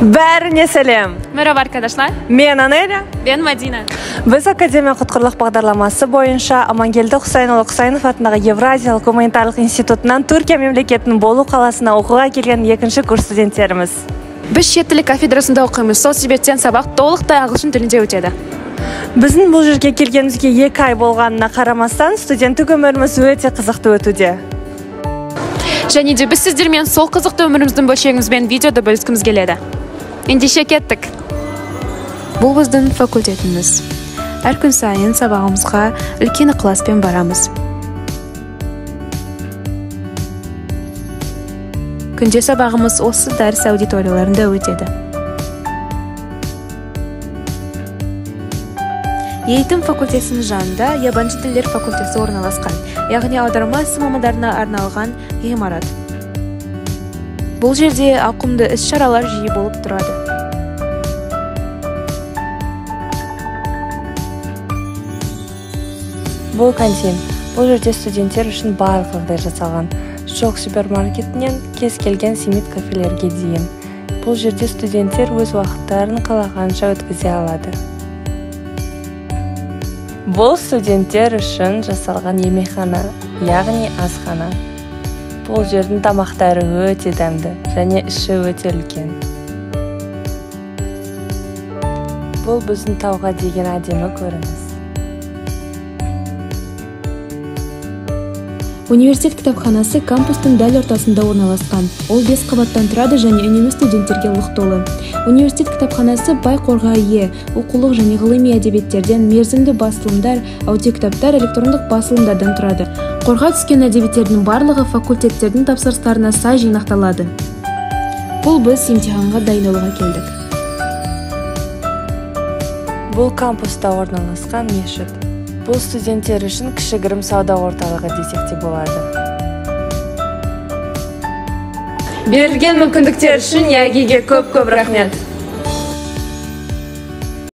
Бәріне сәлем. Merhaba arkadaşlar. Мен Анеля. Ben Madina. Біз Академия құтқырлық бағдарламасы бойынша Амангелді Құсайынұлы Құсайынов атындағы Евразиялық гуманитарлық институтынан Түркия мемлекетінің Болу қаласына оқуға келген екінші курс студенттеріміз. Біз шет тілі кафедрасында оқимыз. Сол себептен сабақ толықтай ағылшын тілінде өтеді. Біздің бұл жерге келгенімізге 2 ай болғанына қарамастан студенттік өміріміз өте қызықты өтуде. Және де біз сіздермен сол қызықты өміріміздің бөлшегімізбен видеода бөліскіміз келеді. Ендеше кеттік. Бұл біздің факультетіміз. Әр күн сайын сабағымызға үлкен ықыласпен барамыз. Күнде сабағымыз осы дәріс аудиторияларында өтеді. Ейтім факультетінің жанында ябаншы тілдер факультеті орналасқан, яғни аударма ісі мамандарына арналған ғимарат. Бұл жерде ауқымды іс-шаралар жиі болып тұрады. Бұл кантин. Бұл жерде студенттер үшін барлық жағдай жасалған. Жоқ супермаркетінен кез келген семит кафелерге дейін. Бұл жерде студенттер өз уақыттарын қалағанша өткізе алады. Бұл студенттер үшін жасалған емехана, яғни асхана. Бұл жердің тамақтары өте дәмді және іші өте үлкен. Бұл біздің тауға деген әдемі көрініс. Университет кітапханасы кампустың дәл ортасында орналасқан. Ол 5 қабаттан тұрады және үнемі студенттерге лық толы. Университет кітапханасы бай қорға ие, оқулық және ғылыми әдебиеттерден мерзімді басылымдар, аудиокітаптар, электрондық басылымдардан тұрады. Қорға түскен әдебиеттердің барлығы факультеттердің тапсырыстарына сай жинақталады. Бұл біз емтиханға дайындалуға келдік. Бұл кампуста орналасқан мешіт. Бұл студенттер үшін кішігірім сауда орталығы десек те болады. Берілген мүмкіндіктер үшін Ягиге көп рахмет.